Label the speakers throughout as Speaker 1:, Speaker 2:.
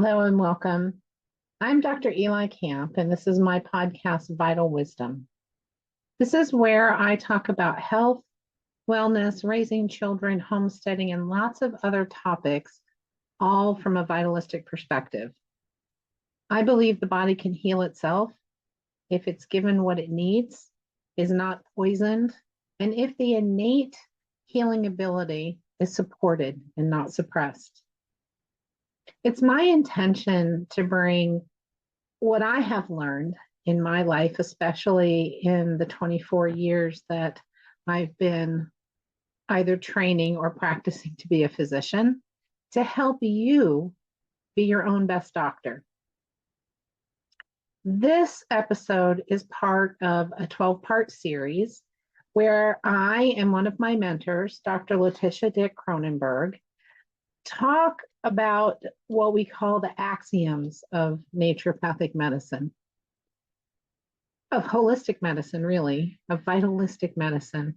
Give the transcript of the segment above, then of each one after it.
Speaker 1: Hello and welcome. I'm Dr. Eli Camp, and this is my podcast, Vital Wisdom. This is where I talk about health, wellness, raising children, homesteading, and lots of other topics, all from a vitalistic perspective. I believe the body can heal itself if it's given what it needs, is not poisoned, and if the innate healing ability is supported and not suppressed. It's my intention to bring what I have learned in my life, especially in the 24 years that I've been either training or practicing to be a physician, to help you be your own best doctor. This episode is part of a 12-part series where I and one of my mentors, Dr. Letitia Kronenberg, talk about what we call the axioms of naturopathic medicine, of holistic medicine, really, of vitalistic medicine.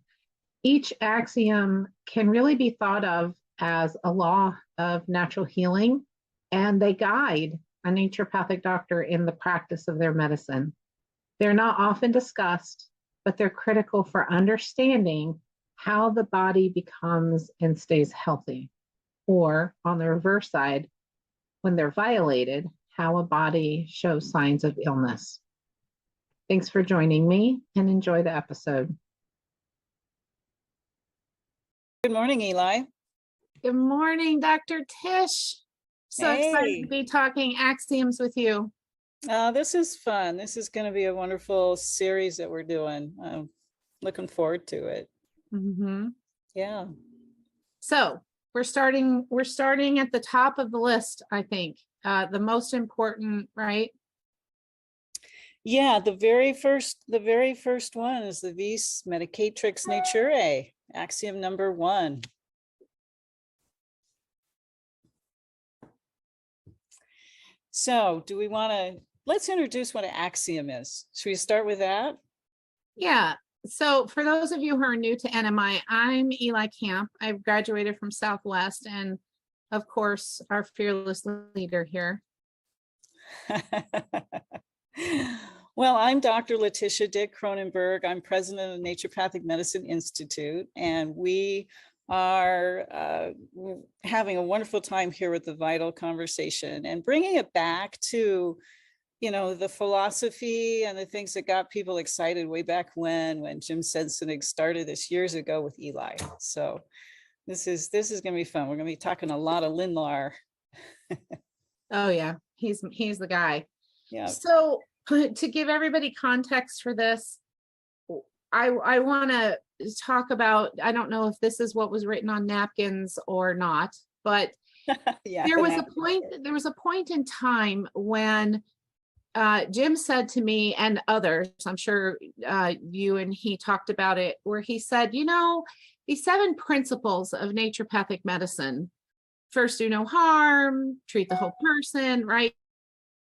Speaker 1: Each axiom can really be thought of as a law of natural healing, and they guide a naturopathic doctor in the practice of their medicine. They're not often discussed, but they're critical for understanding how the body becomes and stays healthy. Or on the reverse side, when they're violated, how a body shows signs of illness. Thanks for joining me and enjoy the episode.
Speaker 2: Good morning, Eli.
Speaker 1: Good morning, Dr. Tish. So excited to be talking axioms with you.
Speaker 2: This is fun. This is going to be a wonderful series that we're doing. I'm looking forward to it.
Speaker 1: Mm-hmm.
Speaker 2: Yeah.
Speaker 1: So we're starting at the top of the list, I think. The most important, right?
Speaker 2: Yeah, the very first one is the vis Medicatrix Naturae, axiom number 1. So do we want to, let's introduce what an axiom is. Should we start with that?
Speaker 1: Yeah. So for those of you who are new to NMI, I'm Eli Camp. I've graduated from Southwest and of course, our fearless leader here.
Speaker 2: Well, I'm Dr. Letitia Kronenberg. I'm president of the Naturopathic Medicine Institute, and we are having a wonderful time here with the Vital conversation and bringing it back to, you know, the philosophy and the things that got people excited way back when Jim Sensenig started this years ago with Eli. So this is going to be fun. We're going to be talking a lot of Lindlar.
Speaker 1: Oh yeah, he's the guy.
Speaker 2: Yeah.
Speaker 1: So to give everybody context for this, I want to talk about, I don't know if this is what was written on napkins or not, but
Speaker 2: yeah,
Speaker 1: there was a point in time when Jim said to me and others, I'm sure you and he talked about it, where he said, you know, these 7 principles of naturopathic medicine, first do no harm, treat the whole person, right?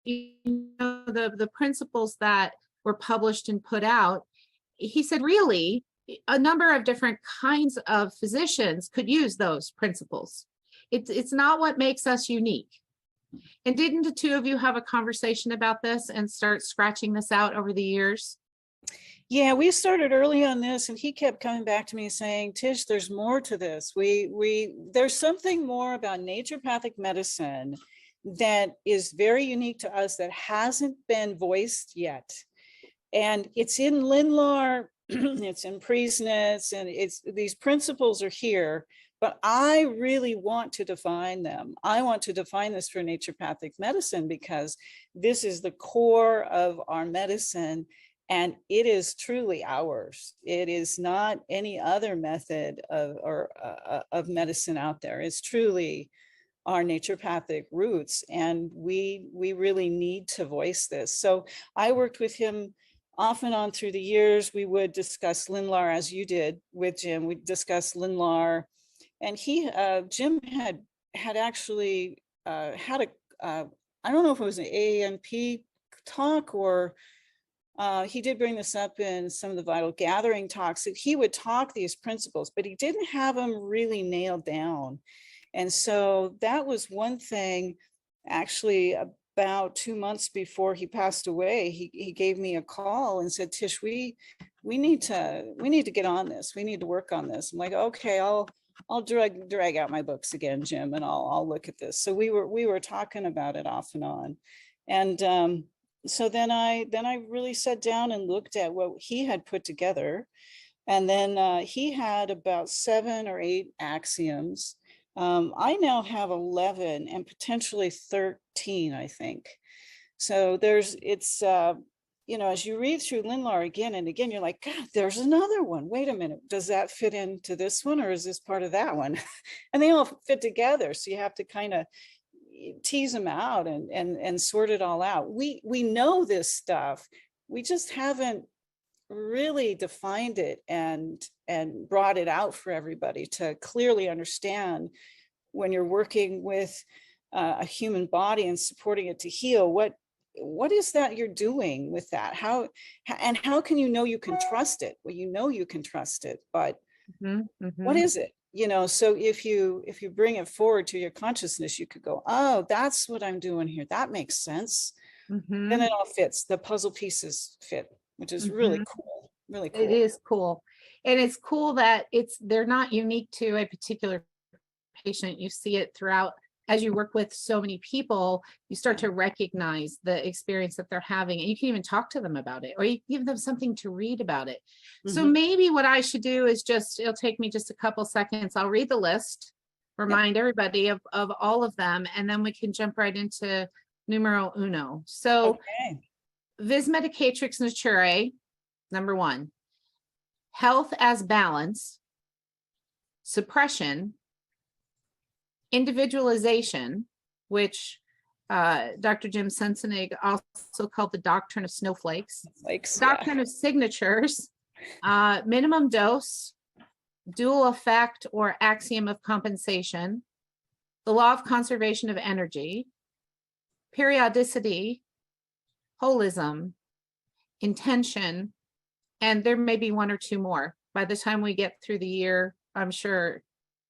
Speaker 1: You know, the principles that were published and put out, he said, really, a number of different kinds of physicians could use those principles. It's not what makes us unique. And didn't the two of you have a conversation about this and start scratching this out over the years?
Speaker 2: Yeah, we started early on this, and he kept coming back to me saying, Tish, there's more to this. There's something more about naturopathic medicine that is very unique to us that hasn't been voiced yet. And it's in Lindlar, it's in Priesnitz, and these principles are here, but I really want to define them. I want to define this for naturopathic medicine because this is the core of our medicine. And it is truly ours. It is not any other method of medicine out there. It's truly our naturopathic roots, and we really need to voice this. So I worked with him off and on through the years. We would discuss Lindlar, as you did with Jim. We discussed Lindlar, and Jim had actually had I don't know if it was an AAMP talk or. He did bring this up in some of the Vital Gathering talks, that he would talk these principles, but he didn't have them really nailed down. And so that was one thing actually about 2 months before he passed away, he gave me a call and said, Tish, we need to get on this. We need to work on this. I'm like, okay, I'll drag out my books again, Jim, and I'll look at this. So we were talking about it off and on. And so then I really sat down and looked at what he had put together. And then he had about 7 or 8 axioms. I now have 11 and potentially 13, I think. So as you read through Lindlar again and again, you're like, God, there's another one. Wait a minute. Does that fit into this one, or is this part of that one? And they all fit together. So you have to kind of tease them out and sort it all out. We know this stuff. We just haven't really defined it and brought it out for everybody to clearly understand when you're working with a human body and supporting it to heal. What is that you're doing with that? How can you know you can trust it? Well, you know you can trust it, but what is it? So if you bring it forward to your consciousness, you could go, oh, that's what I'm doing here. That makes sense. Then it all fits. The puzzle pieces fit, which is really cool. Really cool.
Speaker 1: It is cool. And it's cool that they're not unique to a particular patient. You see it throughout. As you work with so many people, you start to recognize the experience that they're having, and you can even talk to them about it, or you give them something to read about it. So maybe what I should do is it'll take me just a couple seconds. I'll read the list, remind everybody of all of them, and then we can jump right into numero uno. So Vis Medicatrix Naturae, number 1, health as balance, suppression, individualization, which Dr. Jim Sensenig also called the doctrine of snowflakes, doctrine of signatures, minimum dose, dual effect or axiom of compensation, the law of conservation of energy, periodicity, holism, intention, and there may be 1 or 2 more. By the time we get through the year, I'm sure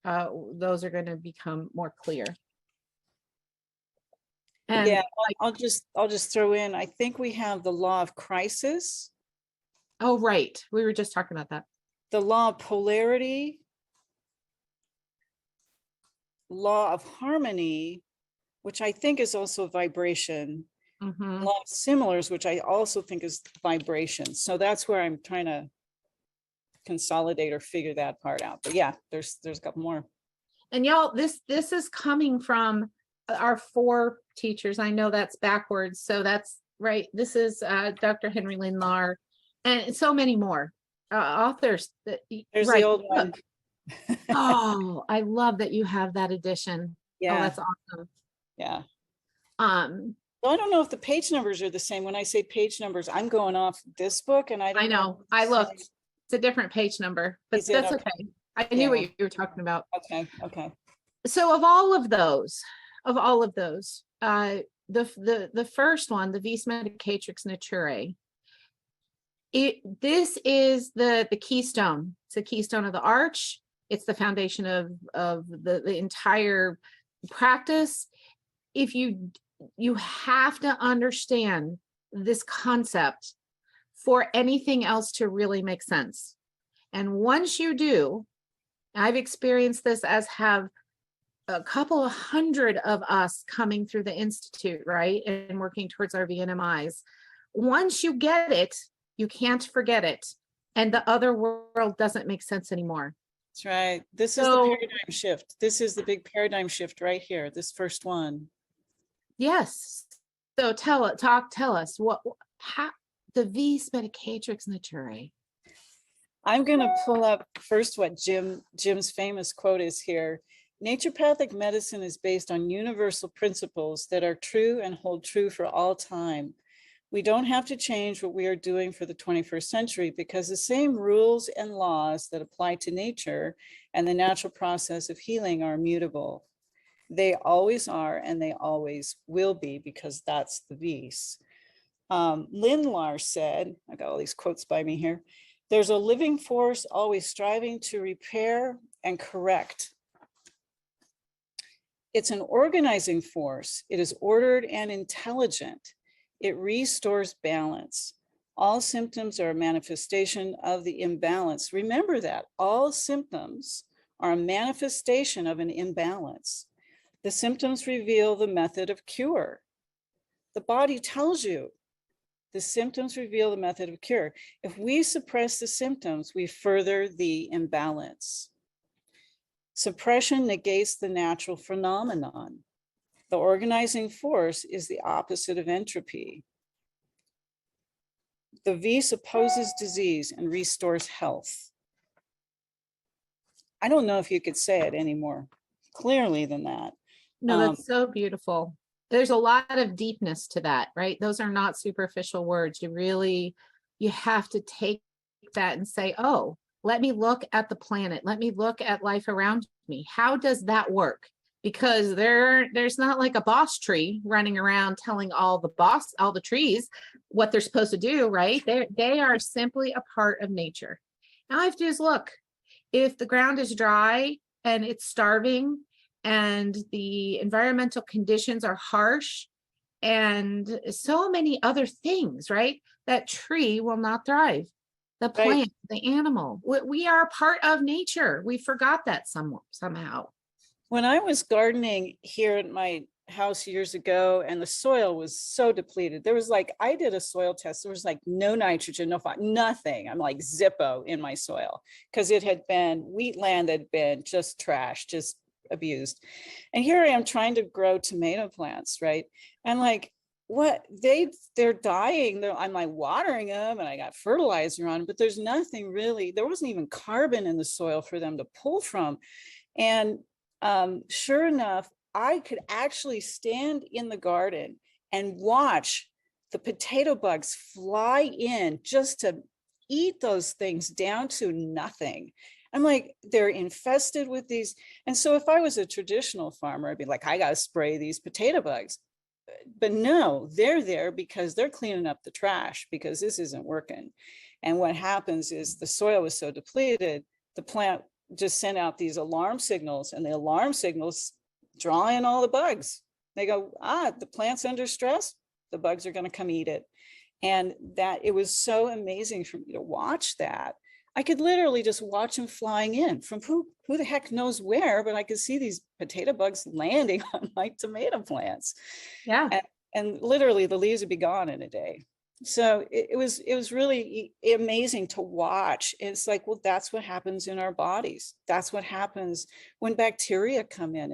Speaker 1: those are going to become more clear. And
Speaker 2: yeah, I'll just throw in, I think we have the law of crisis.
Speaker 1: Oh, right. We were just talking about that.
Speaker 2: The law of polarity, law of harmony, which I think is also vibration, law of similars, which I also think is vibration. So that's where I'm trying to consolidate or figure that part out. But yeah, there's a couple more.
Speaker 1: And y'all, this is coming from our 4 teachers. I know that's backwards, so that's right. This is Dr. Henry Lindlar and so many more authors.
Speaker 2: There's the old one.
Speaker 1: Oh, I love that you have that edition.
Speaker 2: Yeah,
Speaker 1: oh, that's awesome.
Speaker 2: Yeah. Well, I don't know if the page numbers are the same. When I say page numbers, I'm going off this book, and I know.
Speaker 1: I looked. It's a different page number, but that's okay. I knew what you were talking about.
Speaker 2: Okay.
Speaker 1: So of all of those, the first one, the Vis Medicatrix Naturae, this is the keystone. It's the keystone of the arch. It's the foundation of the entire practice. If you have to understand this concept for anything else to really make sense. And once you do, I've experienced this, as have a couple of hundred of us coming through the Institute, right? And working towards our VNMIs. Once you get it, you can't forget it. And the other world doesn't make sense anniemore.
Speaker 2: That's right. This is the paradigm shift. This is the big paradigm shift right here, this first one.
Speaker 1: Yes. So tell us how the Vis Medicatrix Naturae.
Speaker 2: I'm going to pull up first what Jim's famous quote is here. Naturopathic medicine is based on universal principles that are true and hold true for all time. We don't have to change what we are doing for the 21st century because the same rules and laws that apply to nature and the natural process of healing are immutable. They always are, and they always will be, because that's the Vis. Lindlar said, I got all these quotes by me here, there's a living force always striving to repair and correct. It's an organizing force. It is ordered and intelligent. It restores balance. All symptoms are a manifestation of the imbalance. Remember that. All symptoms are a manifestation of an imbalance. The symptoms reveal the method of cure. The body tells you. The symptoms reveal the method of cure. If we suppress the symptoms, we further the imbalance. Suppression negates the natural phenomenon. The organizing force is the opposite of entropy. The vis opposes disease and restores health. I don't know if you could say it any more clearly than that.
Speaker 1: No, that's so beautiful. There's a lot of deepness to that, right? Those are not superficial words. You have to take that and say, oh, let me look at the planet. Let me look at life around me. How does that work? Because there's not like a boss tree running around telling all the trees what they're supposed to do, right? They are simply a part of nature. Now I have to just look. If the ground is dry and it's starving and the environmental conditions are harsh and so many other things, right? That tree will not thrive. The plant, the animal, we are a part of nature. We forgot that somehow.
Speaker 2: When I was gardening here at my house years ago and the soil was so depleted, there was like, I did a soil test. There was like no nitrogen, no nothing. I'm like Zippo in my soil because it had been wheatland that had been just trash, just abused. And here I am trying to grow tomato plants, right? And like, what they're dying. I'm like watering them and I got fertilizer on, but there's nothing really, there wasn't even carbon in the soil for them to pull from. And sure enough, I could actually stand in the garden and watch the potato bugs fly in just to eat those things down to nothing. I'm like, they're infested with these. And so if I was a traditional farmer, I'd be like, I got to spray these potato bugs. But no, they're there because they're cleaning up the trash because this isn't working. And what happens is the soil was so depleted, the plant just sent out these alarm signals, and the alarm signals draw in all the bugs. They go, the plant's under stress, the bugs are going to come eat it. And that it was so amazing for me to watch that. I could literally just watch them flying in from who the heck knows where, but I could see these potato bugs landing on my tomato plants.
Speaker 1: Yeah.
Speaker 2: And literally the leaves would be gone in a day. So it was really amazing to watch. It's like, well, that's what happens in our bodies. That's what happens when bacteria come in.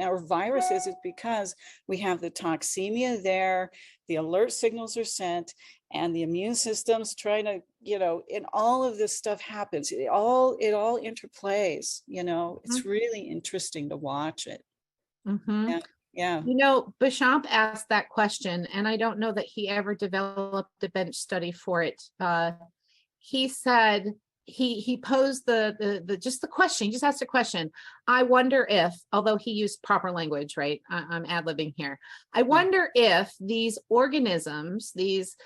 Speaker 2: Our viruses, it's because we have the toxemia there, the alert signals are sent, and the immune system's trying to, and all of this stuff happens. It all interplays, it's really interesting to watch it.
Speaker 1: Mm-hmm.
Speaker 2: Yeah.
Speaker 1: Béchamp asked that question, and I don't know that he ever developed a bench study for it. He said he posed the question. He just asked a question. I wonder if, although he used proper language, right? I'm ad-libbing here. I wonder if these organisms, these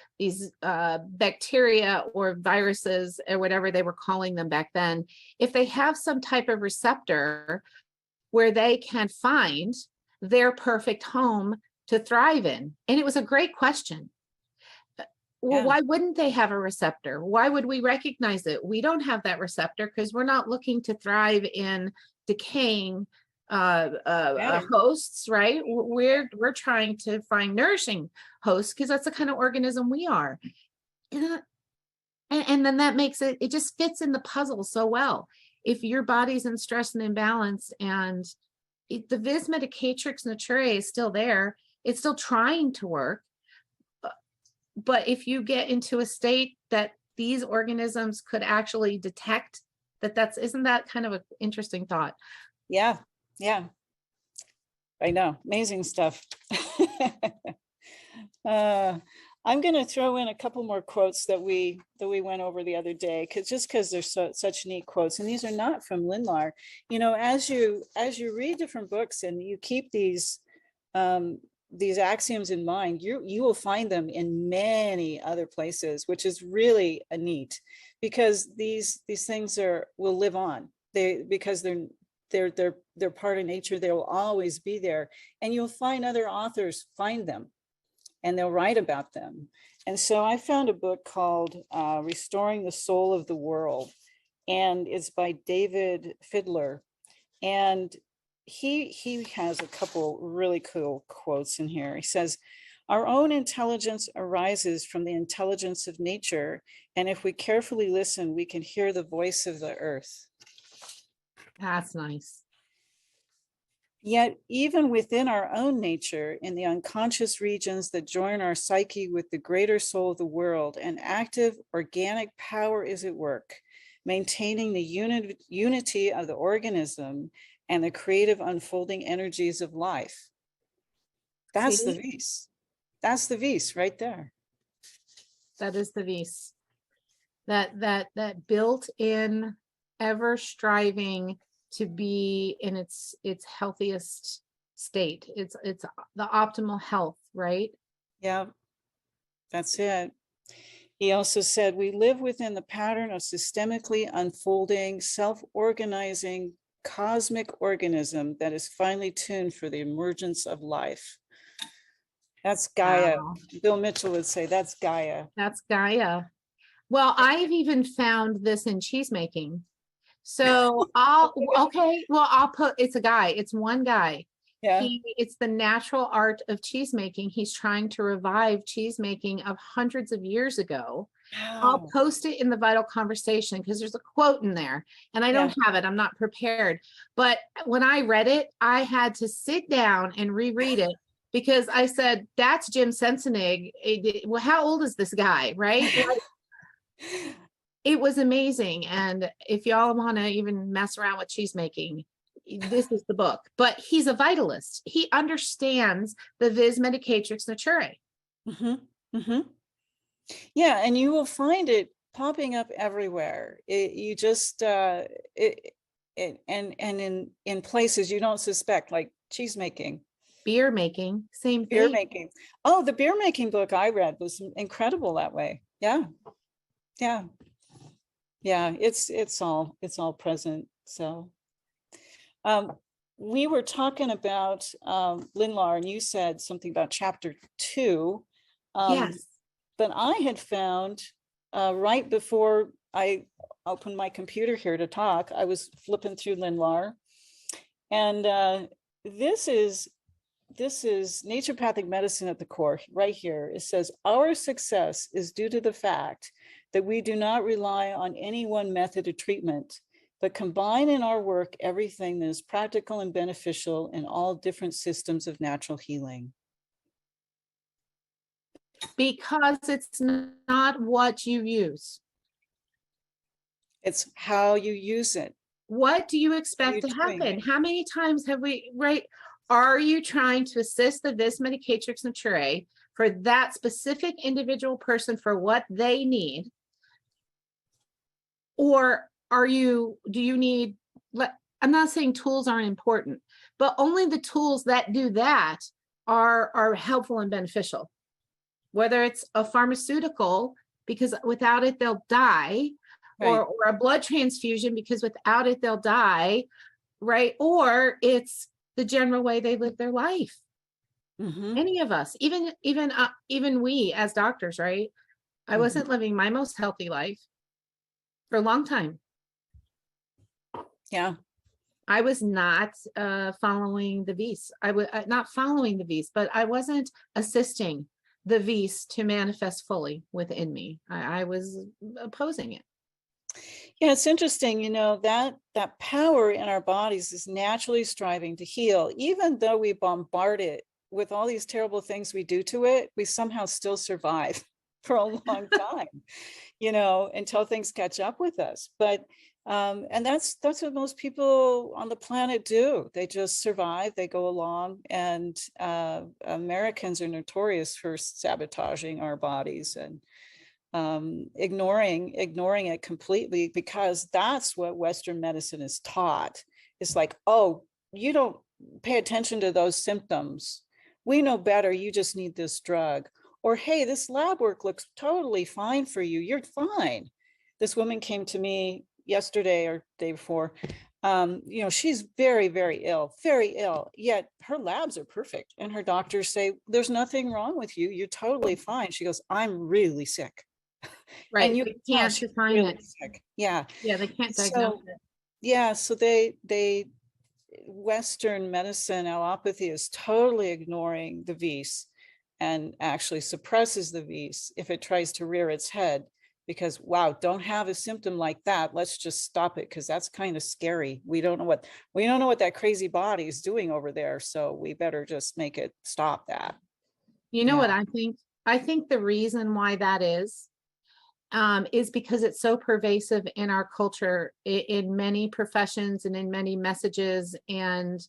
Speaker 1: bacteria or viruses or whatever they were calling them back then, if they have some type of receptor where they can find their perfect home to thrive in. And it was a great question. Well, why wouldn't they have a receptor? Why would we recognize it? We don't have that receptor because we're not looking to thrive in decaying hosts, right? We're trying to find nourishing hosts because that's the kind of organism we are. And then that makes it just fits in the puzzle so well. If your body's in stress and imbalance and the vis medicatrix naturae is still there, it's still trying to work. But if you get into a state that these organisms could actually detect isn't that kind of an interesting thought?
Speaker 2: Yeah. I know, amazing stuff. I'm going to throw in a couple more quotes that we went over the other day, because they're such neat quotes, and these are not from Lindlar. As you read different books and you keep these axioms in mind, you will find them in many other places, which is really neat, because these things will live on. Because they're they're part of nature. They will always be there. And you'll find other authors find them and they'll write about them. And so I found a book called Restoring the Soul of the World, and it's by David Fiddler. And he has a couple really cool quotes in here. He says, our own intelligence arises from the intelligence of nature. And if we carefully listen, we can hear the voice of the earth.
Speaker 1: That's nice.
Speaker 2: Yet, even within our own nature, in the unconscious regions that join our psyche with the greater soul of the world, an active organic power is at work, maintaining the unity of the organism and the creative unfolding energies of life. That's the vis. That's the vis right there.
Speaker 1: That is the vis. That built-in, ever striving to be in its healthiest state. It's the optimal health, right?
Speaker 2: Yeah, that's it. He also said, we live within the pattern of systemically unfolding, self-organizing cosmic organism that is finely tuned for the emergence of life. That's Gaia.
Speaker 1: Wow.
Speaker 2: Bill Mitchell would say that's Gaia.
Speaker 1: That's Gaia. Well, I've even found this in cheese making. So I'll put, it's a guy, it's one guy.
Speaker 2: Yeah.
Speaker 1: It's the natural art of cheese making. He's trying to revive cheese making of hundreds of years ago.
Speaker 2: Wow.
Speaker 1: I'll post it in the Vital Conversation because there's a quote in there and I don't have it. I'm not prepared. But when I read it, I had to sit down and reread it because I said, that's Jim Sensenig. Well, how old is this guy, right? It was amazing. And if y'all want to even mess around with cheese making, this is the book. But he's a vitalist. He understands the vis medicatrix naturae.
Speaker 2: Mm-hmm. Mm-hmm. Yeah, and you will find it popping up everywhere. You just and in places you don't suspect, like cheese making,
Speaker 1: beer making, same thing.
Speaker 2: Beer making. Oh, the beer making book I read was incredible that way. Yeah, yeah, yeah. It's all present. So, we were talking about Lindlar, and you said something about chapter 2.
Speaker 1: Yes.
Speaker 2: But I had found right before I opened my computer here to talk, I was flipping through Lindlar, and this is naturopathic medicine at the core right here. It says, our success is due to the fact that we do not rely on any one method of treatment, but combine in our work everything that is practical and beneficial in all different systems of natural healing.
Speaker 1: Because it's not what you use.
Speaker 2: It's how you use it.
Speaker 1: What do you expect to happen? How many times have we, right? Are you trying to assist the vis medicatrix naturae for that specific individual person for what they need? Or do you need, I'm not saying tools aren't important, but only the tools that do that are helpful and beneficial. Whether it's a pharmaceutical, because without it, they'll die, right, or a blood transfusion, because without it, they'll die, right? Or it's the general way they live their life. Mm-hmm. Any of us, even we as doctors, right? I mm-hmm. wasn't living my most healthy life for a long time.
Speaker 2: Yeah.
Speaker 1: I was not following the vis. I was not following the vis, but I wasn't assisting the vis to manifest fully within me. I was opposing it.
Speaker 2: Yeah, it's interesting, that power in our bodies is naturally striving to heal. Even though we bombard it with all these terrible things we do to it, we somehow still survive for a long time, until things catch up with us. But and that's what most people on the planet do. They just survive, they go along, and Americans are notorious for sabotaging our bodies and ignoring it completely, because that's what Western medicine is taught. It's like, oh, you don't pay attention to those symptoms. We know better. You just need this drug. Or, hey, this lab work looks totally fine for you. You're fine. This woman came to me yesterday or day before, She's very, very ill, yet her labs are perfect. And her doctors say, there's nothing wrong with you. You're totally fine. She goes, I'm really sick.
Speaker 1: Right.
Speaker 2: And you
Speaker 1: They
Speaker 2: can tell
Speaker 1: can't
Speaker 2: she's
Speaker 1: define
Speaker 2: really
Speaker 1: it.
Speaker 2: sick. Yeah.
Speaker 1: Yeah, they can't diagnose
Speaker 2: So,
Speaker 1: it.
Speaker 2: yeah. So they Western medicine allopathy is totally ignoring the vis and actually suppresses the vis if it tries to rear its head, because wow, don't have a symptom like that. Let's just stop it because that's kind of scary. We don't know what that crazy body is doing over there. So we better just make it stop that.
Speaker 1: You know
Speaker 2: Yeah.
Speaker 1: what I think? I think the reason why that is because it's so pervasive in our culture, in many professions and in many messages, and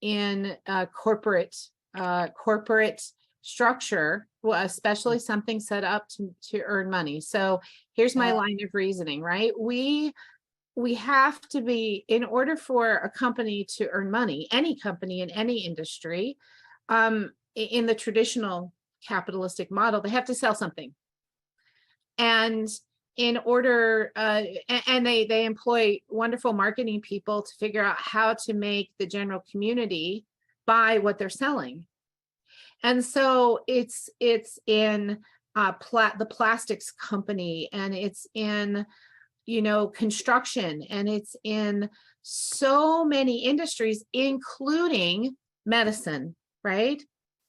Speaker 1: in corporate structure, well, especially something set up to earn money. So here's my line of reasoning, right? We have to be, in order for a company to earn money, any company in any industry, in the traditional capitalistic model, they have to sell something. And in order, and they employ wonderful marketing people to figure out how to make the general community buy what they're selling. And so it's in the plastics company, and it's in construction, and it's in so many industries, including medicine, right?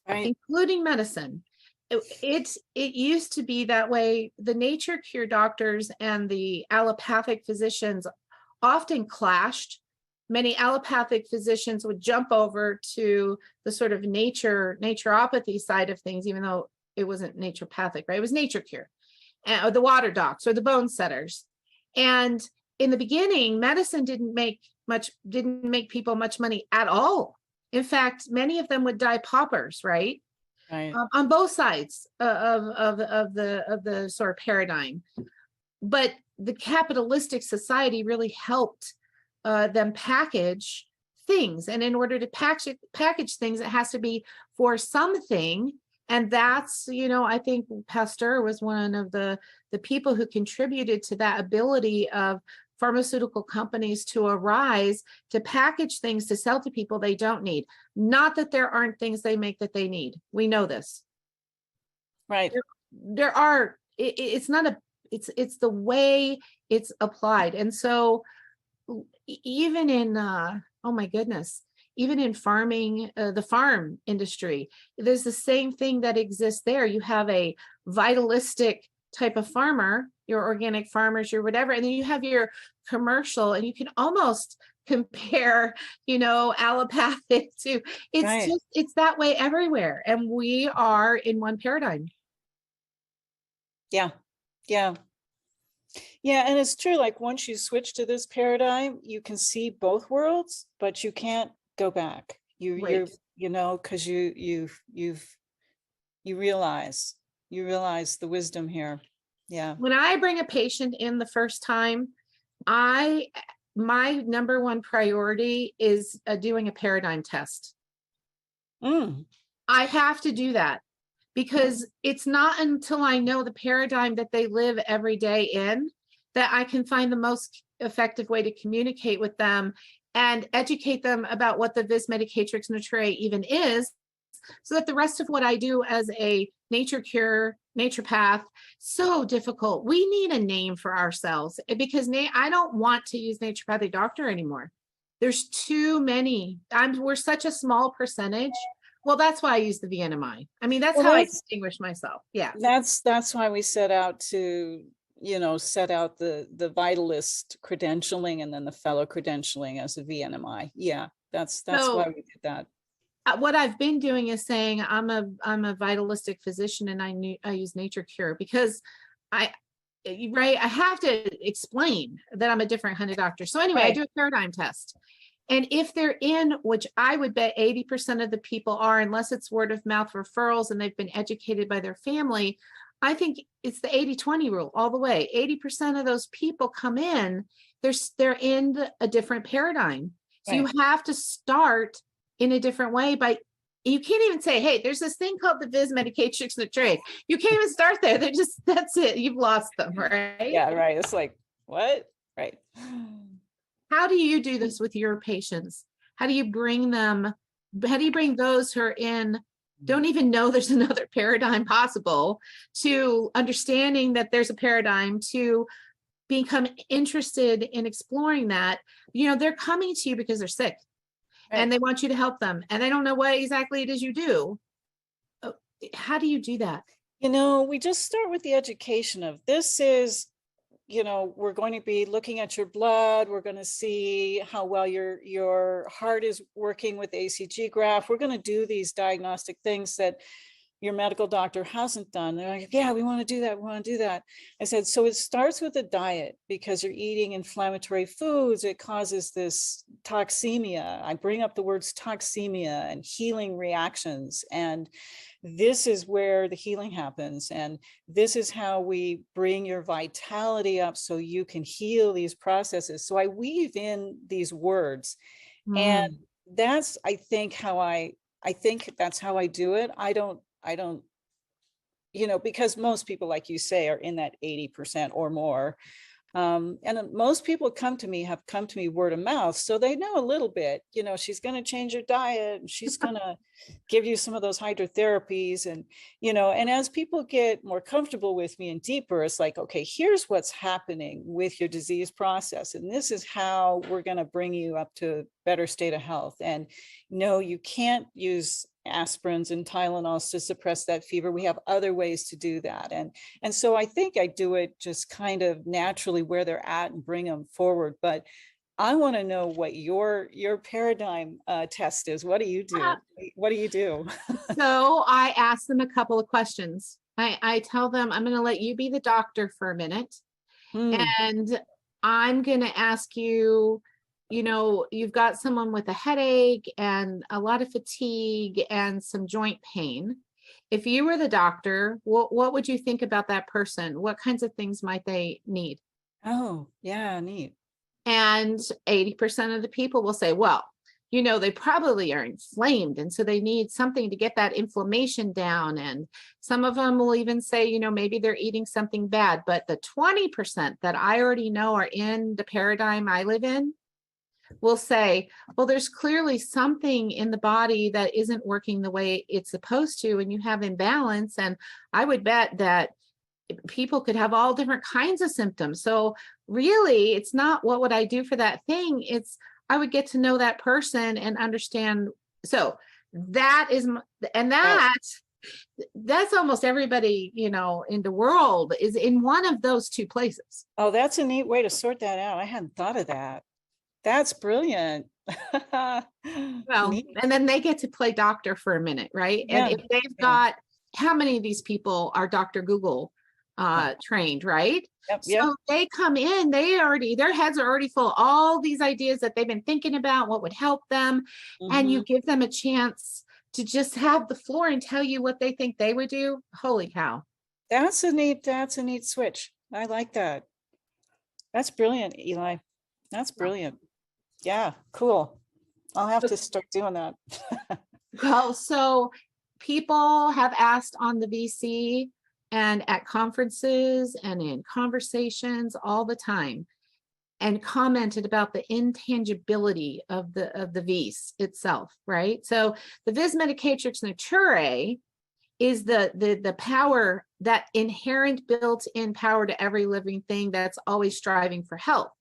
Speaker 2: Right.
Speaker 1: Including medicine. It used to be that way. The nature cure doctors and the allopathic physicians often clashed. Many allopathic physicians would jump over to the sort of naturopathy side of things, even though it wasn't naturopathic, right? It was nature cure, or the water docs or the bone setters. And in the beginning, medicine didn't make people much money at all. In fact, many of them would die paupers, right?
Speaker 2: Right.
Speaker 1: On both sides of the sort of paradigm. But the capitalistic society really helped them package things. And in order to package things, it has to be for something. And that's, I think Pasteur was one of the people who contributed to that ability of pharmaceutical companies to arise, to package things to sell to people they don't need. Not that there aren't things they make that they need. We know this.
Speaker 2: Right.
Speaker 1: There are, it's not it's the way it's applied. And so even in, oh my goodness, even in farming, the farm industry, there's the same thing that exists there. You have a vitalistic type of farmer, your organic farmers, your whatever, and then you have your commercial, and you can almost compare, allopathic to, it's that way everywhere. And we are in one paradigm.
Speaker 2: Yeah. Yeah. Yeah. And it's true. Like once you switch to this paradigm, you can see both worlds, but you can't go back. You're because you realize the wisdom here. Yeah.
Speaker 1: When I bring a patient in the first time, my number one priority is doing a paradigm test. I have to do that because it's not until I know the paradigm that they live every day in that I can find the most effective way to communicate with them and educate them about what the vis medicatrix Naturae even is, so that the rest of what I do as a nature cure, naturopath, so difficult. We need a name for ourselves because I don't want to use naturopathic doctor anymore. There's too many. We're such a small percentage. Well, that's why I use the VNMI. I mean, that's how I distinguish myself. Yeah.
Speaker 2: That's why we set out to, set out the vitalist credentialing and then the fellow credentialing as a VNMI. Yeah, that's why we did that.
Speaker 1: What I've been doing is saying I'm a vitalistic physician and I use nature cure because I have to explain that I'm a different kind of doctor. So anyway, I do a paradigm test. And if they're in, which I would bet 80% of the people are, unless it's word of mouth referrals and they've been educated by their family, I think it's the 80-20 rule all the way. 80% of those people come in, they're in a different paradigm. So you have to start in a different way you can't even say, hey, there's this thing called the vis medicatrix Naturae. You can't even start there. That's it. You've lost them, right?
Speaker 2: Yeah, right. It's like, what? Right.
Speaker 1: How do you do this with your patients? How do you bring those who are don't even know there's another paradigm possible, to understanding that there's a paradigm, to become interested in exploring that? They're coming to you because they're sick,
Speaker 2: Right.
Speaker 1: and they want you to help them, and they don't know what exactly it is you do. How do you do that?
Speaker 2: We just start with the education of this is, we're going to be looking at your blood. We're going to see how well your heart is working with ACG graph. We're going to do these diagnostic things that your medical doctor hasn't done. They're like, yeah, we want to do that. We want to do that. I said, so it starts with the diet, because you're eating inflammatory foods. It causes this toxemia. I bring up the words toxemia and healing reactions. And this is where the healing happens. And this is how we bring your vitality up so you can heal these processes. So I weave in these words. And that's, I think that's how I do it. I don't, because most people, like you say, are in that 80% or more. And most people have come to me word of mouth. So they know a little bit, she's going to change your diet, and she's going to give you some of those hydrotherapies. And, and as people get more comfortable with me and deeper, it's like, okay, here's what's happening with your disease process. And this is how we're going to bring you up to a better state of health. And no, you can't use aspirins and Tylenols to suppress that fever. We have other ways to do that. And so I think I do it just kind of naturally where they're at and bring them forward. But I want to know what your paradigm test is. What do you do? What do you do?
Speaker 1: So I ask them a couple of questions. I tell them, I'm going to let you be the doctor for a minute. And I'm going to ask you, you've got someone with a headache and a lot of fatigue and some joint pain. If you were the doctor, what would you think about that person? What kinds of things might they need?
Speaker 2: Oh, yeah, neat.
Speaker 1: And 80% of the people will say, well, they probably are inflamed, and so they need something to get that inflammation down. And some of them will even say, maybe they're eating something bad. But the 20% that I already know are in the paradigm I live in will say, well, there's clearly something in the body that isn't working the way it's supposed to, and you have imbalance. And I would bet that people could have all different kinds of symptoms. So really, it's not what would I do for that thing? It's I would get to know that person and understand. So that is, and that's almost everybody, in the world is in one of those two places.
Speaker 2: Oh, that's a neat way to sort that out. I hadn't thought of that. That's brilliant.
Speaker 1: Well, and then they get to play doctor for a minute, right?
Speaker 2: Yeah,
Speaker 1: and if they've got, how many of these people are Dr. Google trained, right? So they come in, their heads are already full of all these ideas that they've been thinking about, what would help them. And you give them a chance to just have the floor and tell you what they think they would do. Holy cow.
Speaker 2: That's a neat switch. I like that. That's brilliant, Eli. That's brilliant. Yeah, cool. I'll have to start doing that.
Speaker 1: Well, so people have asked on the VC and at conferences and in conversations all the time, and commented about the intangibility of the vis itself, right? So the vis Medicatrix Naturae is the power, that inherent built-in power to every living thing that's always striving for health.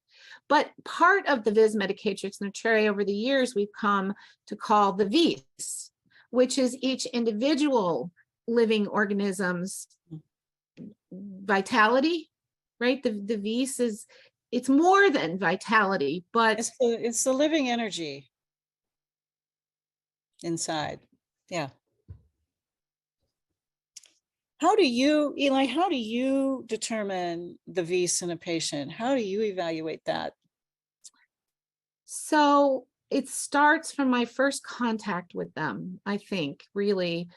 Speaker 1: But part of the vis Medicatrix Naturae over the years we've come to call the vis, which is each individual living organism's vitality, right? The vis is, it's more than vitality, but
Speaker 2: it's the living energy inside. Yeah. How do you, Eli, how do you determine the vis in a patient? How do you evaluate that?
Speaker 1: So it starts from my first contact with them, I think, really.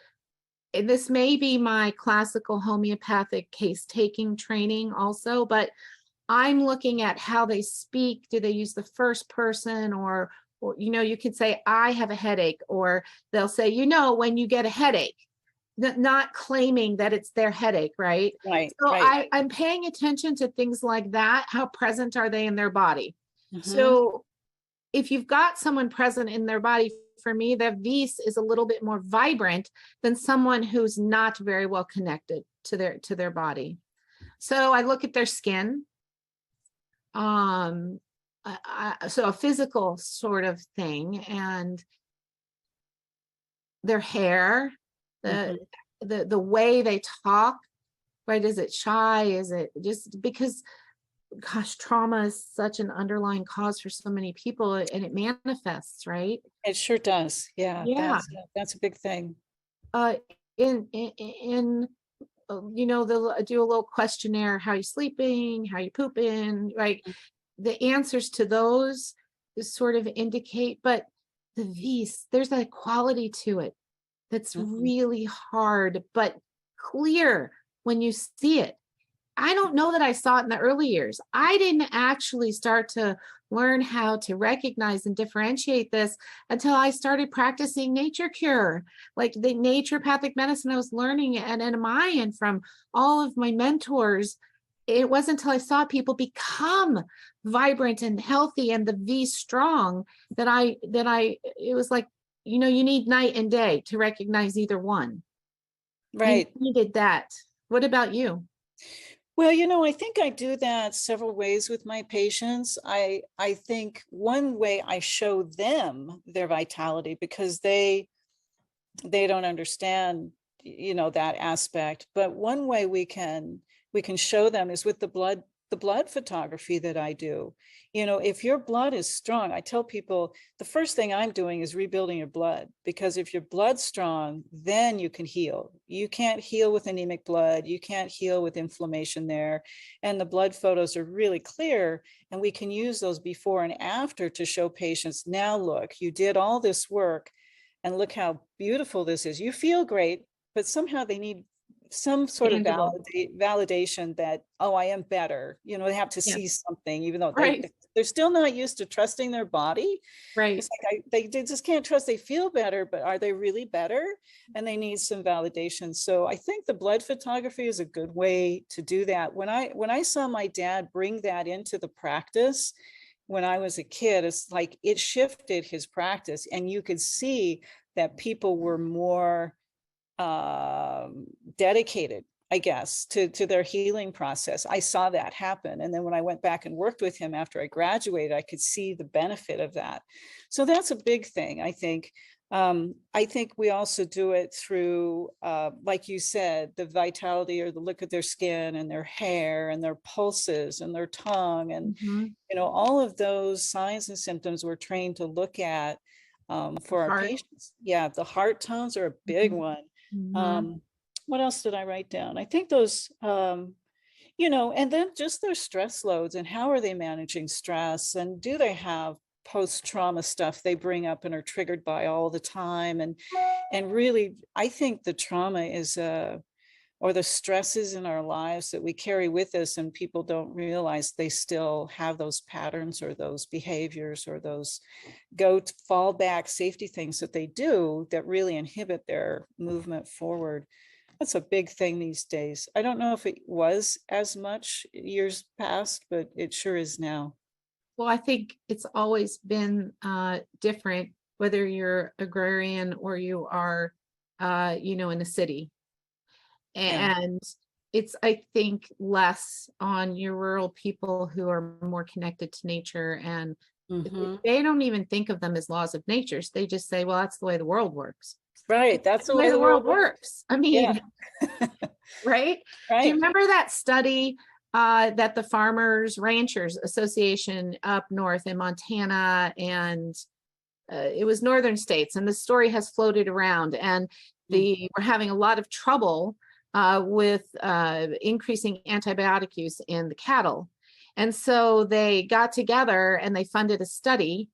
Speaker 1: This may be my classical homeopathic case taking training also, but I'm looking at how they speak. Do they use the first person, or you could say, I have a headache, or they'll say, when you get a headache, not claiming that it's their headache, right?
Speaker 2: Right.
Speaker 1: So
Speaker 2: right.
Speaker 1: I'm paying attention to things like that. How present are they in their body?
Speaker 2: Mhm.
Speaker 1: So if you've got someone present in their body, for me, the vis is a little bit more vibrant than someone who's not very well connected to their body. So I look at their skin. So a physical sort of thing, and their hair, the
Speaker 2: Mhm.
Speaker 1: the way they talk, right? Is it shy? Is it just because, gosh, trauma is such an underlying cause for so many people, and it manifests, right?
Speaker 2: It sure does. Yeah,
Speaker 1: Yeah.
Speaker 2: that's a big thing.
Speaker 1: Uh, in they'll do a little questionnaire: how you sleeping, how you pooping, right? The answers to those sort of indicate, but the vis, there's a quality to it that's
Speaker 2: Mhm.
Speaker 1: really hard but clear when you see it. I don't know that I saw it in the early years. I didn't actually start to learn how to recognize and differentiate this until I started practicing nature cure, like the naturopathic medicine I was learning at NMI and from all of my mentors. It wasn't until I saw people become vibrant and healthy and the V strong that I it was like, you need night and day to recognize either one. You
Speaker 2: Right.
Speaker 1: needed that. What about you?
Speaker 2: Well, I think I do that several ways with my patients. I think one way I show them their vitality because they don't understand that aspect, but one way we can show them is with the blood photography that I do. If your blood is strong, I tell people the first thing I'm doing is rebuilding your blood, because if your blood's strong, then you can heal. You can't heal with anemic blood, you can't heal with inflammation there, and the blood photos are really clear, and we can use those before and after to show patients, now look, you did all this work and look how beautiful this is. You feel great, but somehow they need some sort of
Speaker 1: Tangible.
Speaker 2: validation that, oh, I am better. They have to see
Speaker 1: Yes.
Speaker 2: something, even though
Speaker 1: Right.
Speaker 2: they're still not used to trusting their body.
Speaker 1: Right.
Speaker 2: It's like they just can't trust. They feel better, but are they really better? And they need some validation. So I think the blood photography is a good way to do that. When I saw my dad bring that into the practice when I was a kid, it's like it shifted his practice, and you could see that people were more dedicated, I guess, to their healing process. I saw that happen. And then when I went back and worked with him after I graduated, I could see the benefit of that. So that's a big thing, I think. I think we also do it through, like you said, the vitality or the look of their skin and their hair and their pulses and their tongue. And,
Speaker 1: Mhm.
Speaker 2: all of those signs and symptoms we're trained to look at
Speaker 1: The
Speaker 2: for our
Speaker 1: heart.
Speaker 2: patients. Yeah, the heart tones are a big
Speaker 1: Mhm.
Speaker 2: one.
Speaker 1: Mhm.
Speaker 2: um, what else did I write down? I think those, and then just their stress loads and how are they managing stress, and do they have post-trauma stuff they bring up and are triggered by all the time, and really, I think the trauma is or the stresses in our lives that we carry with us and people don't realize they still have those patterns or those behaviors or those go to fall back safety things that they do that really inhibit their movement forward. That's a big thing these days. I don't know if it was as much years past, but it sure is now.
Speaker 1: Well, I think it's always been different, whether you're agrarian or you are, in a city.
Speaker 2: Yeah.
Speaker 1: And it's, I think, less on your rural people who are more connected to nature, and
Speaker 2: Hmm.
Speaker 1: they don't even think of them as laws of nature. They just say, well, that's the way the world works.
Speaker 2: Right.
Speaker 1: That's
Speaker 2: That's
Speaker 1: the
Speaker 2: the
Speaker 1: way
Speaker 2: way
Speaker 1: the
Speaker 2: the
Speaker 1: world
Speaker 2: world works.
Speaker 1: works. I
Speaker 2: Yeah.
Speaker 1: mean, right? Do you
Speaker 2: Right.
Speaker 1: remember that study that the Farmers Ranchers Association up north in Montana, and it was northern states, and the story has floated around, and they were having a lot of trouble with increasing antibiotic use in the cattle. And so they got together and they funded a study.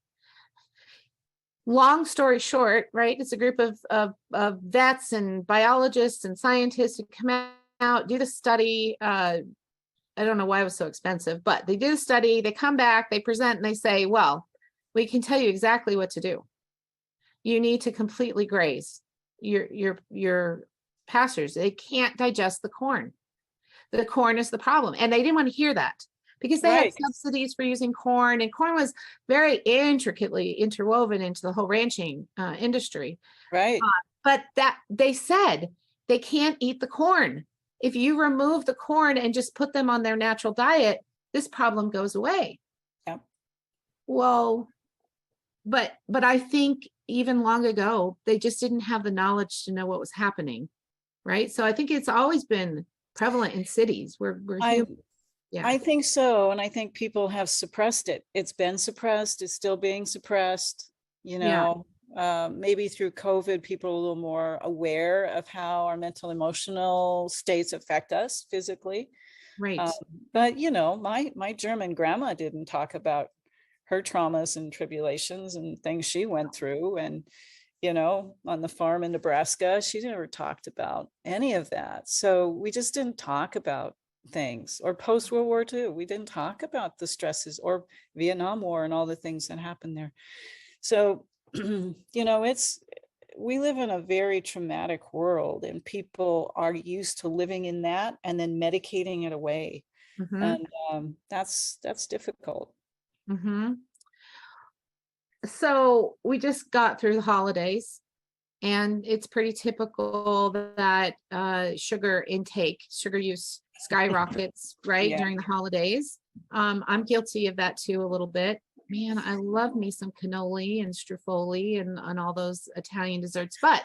Speaker 1: Long story short, right? It's a group of vets and biologists and scientists who come out, do the study. I don't know why it was so expensive, but they do the study, they come back, they present, and they say, well, we can tell you exactly what to do. You need to completely graze your pastures. They can't digest the corn. The corn is the problem. And they didn't want to hear that. because they had
Speaker 2: Right,
Speaker 1: subsidies for using corn, and corn was very intricately interwoven into the whole ranching industry.
Speaker 2: right.
Speaker 1: But that they said they can't eat the corn. If you remove the corn and just put them on their natural diet, this problem goes away.
Speaker 2: Yep.
Speaker 1: Well, but I think even long ago, they just didn't have the knowledge to know what was happening, right? So I think it's always been prevalent in cities where
Speaker 2: I
Speaker 1: humans, yeah,
Speaker 2: I think so, and I think people have suppressed it. It's been suppressed. It's still being suppressed. You
Speaker 1: yeah,
Speaker 2: know, maybe through COVID, people are a little more aware of how our mental, emotional states affect us physically.
Speaker 1: right,
Speaker 2: Um, but you know, my German grandma didn't talk about her traumas and tribulations and things she went through, and you know, on the farm in Nebraska, she never talked about any of that. So we just didn't talk about things. Or post World War II, we didn't talk about the stresses, or Vietnam War and all the things that happened there. So you know, we live in a very traumatic world, and people are used to living in that and then medicating it away.
Speaker 1: mm-hmm,
Speaker 2: And that's difficult.
Speaker 1: mm-hmm. So we just got through the holidays, and it's pretty typical that sugar use skyrockets, right,
Speaker 2: Yeah.
Speaker 1: during the holidays. I'm guilty of that too, a little bit. Man, I love me some cannoli and strufoli and all those Italian desserts, but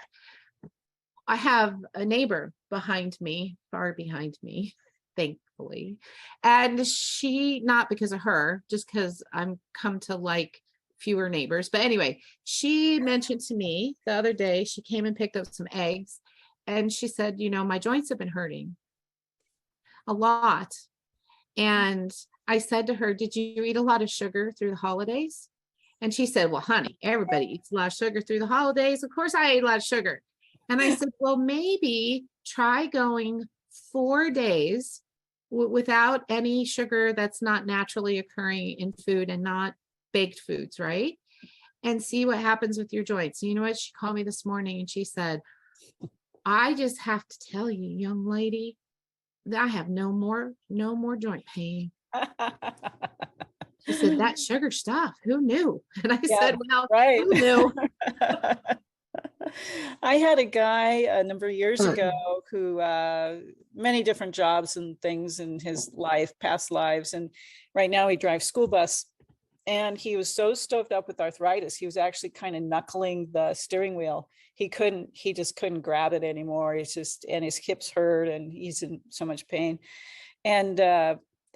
Speaker 1: I have a neighbor behind me, far behind me, thankfully. And she, not because of her, just because I'm come to like fewer neighbors. But anyway, she mentioned to me the other day, she came and picked up some eggs, and she said, my joints have been hurting a lot. And I said to her, did you eat a lot of sugar through the holidays? And she said, well, honey, everybody eats a lot of sugar through the holidays. Of course, I ate a lot of sugar. And I said, well, maybe try going 4 days without any sugar that's not naturally occurring in food and not baked foods, right? And see what happens with your joints. You know what? She called me this morning and she said, I just have to tell you, young lady, that I have no more joint pain. She said, that sugar stuff, who knew? And I
Speaker 2: Yeah,
Speaker 1: said, well,
Speaker 2: right.
Speaker 1: who knew?
Speaker 2: I had a guy a number of years ago who many different jobs and things in his life, past lives, and right now he drives school bus. And he was so stoved up with arthritis, he was actually kind of knuckling the steering wheel. He just couldn't grab it anymore. And his hips hurt, and he's in so much pain. And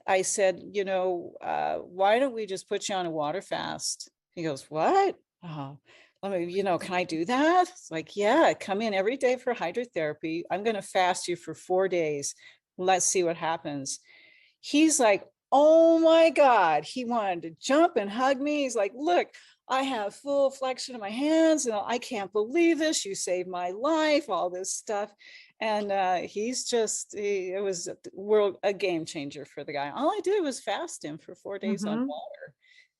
Speaker 2: I said, why don't we just put you on a water fast? He goes, what? Oh, let me, can I do that? It's like, yeah, come in every day for hydrotherapy. I'm going to fast you for 4 days. Let's see what happens. He's like, oh my God, he wanted to jump and hug me. He's like, look, I have full flexion of my hands, and I can't believe this. You saved my life, all this stuff. And it was a game changer for the guy. All I did was fast him for 4 days on water.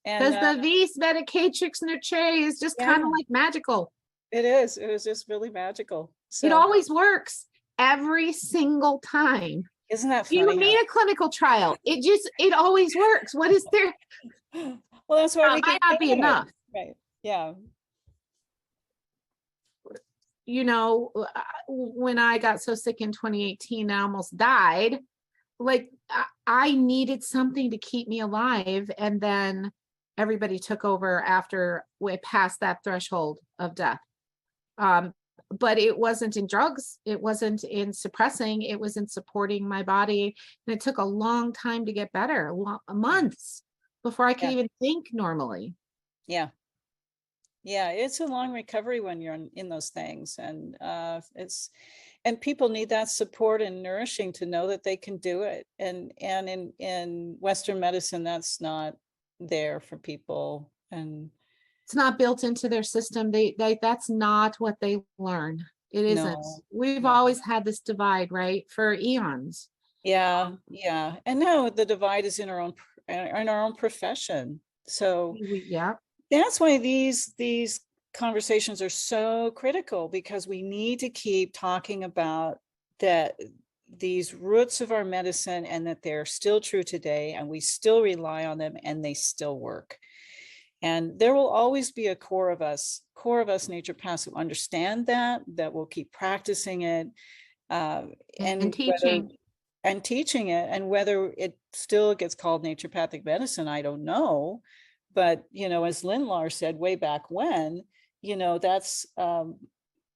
Speaker 2: And
Speaker 1: Because the Medicatrix Naturae is just
Speaker 2: yeah,
Speaker 1: kind of like magical.
Speaker 2: it is. It was just really magical.
Speaker 1: It
Speaker 2: So
Speaker 1: always works every single time.
Speaker 2: isn't that
Speaker 1: You
Speaker 2: funny?
Speaker 1: don't need a clinical trial. It always works. What is there?
Speaker 2: Well, that's why we
Speaker 1: Might
Speaker 2: keep
Speaker 1: not be
Speaker 2: doing it.
Speaker 1: enough.
Speaker 2: Right. Yeah.
Speaker 1: When I got so sick in 2018, I almost died. Like I needed something to keep me alive. And then everybody took over after we passed that threshold of death. But it wasn't in drugs. It wasn't in suppressing. It was in supporting my body. And it took a long time to get better, months before I could even think normally.
Speaker 2: Yeah. Yeah, it's a long recovery when you're in those things, and and people need that support and nourishing to know that they can do it. And in Western medicine, that's not there for people, and
Speaker 1: It's not built into their system. That's not what they learn. It isn't.
Speaker 2: no,
Speaker 1: We've
Speaker 2: no.
Speaker 1: always had this divide, right? For eons.
Speaker 2: Yeah, yeah. And now the divide is in our own profession. So
Speaker 1: Yeah.
Speaker 2: that's why these conversations are so critical, because we need to keep talking about that these roots of our medicine, and that they're still true today, and we still rely on them, and they still work. And there will always be a core of us naturopaths who understand that will keep practicing it,
Speaker 1: and teaching.
Speaker 2: And teaching it. And whether it still gets called naturopathic medicine, I don't know. But, as Lindlar said way back when, that's,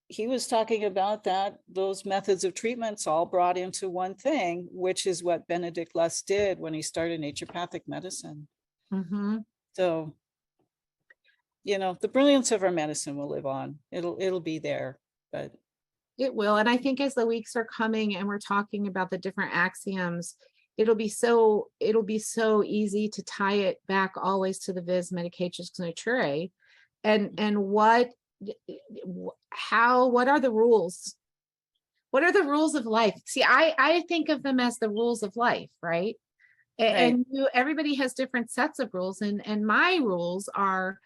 Speaker 2: he was talking about those methods of treatments all brought into one thing, which is what Benedict Lust did when he started naturopathic medicine.
Speaker 1: Mm-hmm.
Speaker 2: So, the brilliance of our medicine will live on. It'll be there, but
Speaker 1: it will. And I think as the weeks are coming and we're talking about the different axioms, it'll be so easy to tie it back always to the vis medicatrix naturae, and what are the rules? What are the rules of life? See, I think of them as the rules of life, right? And everybody has different sets of rules, and my rules are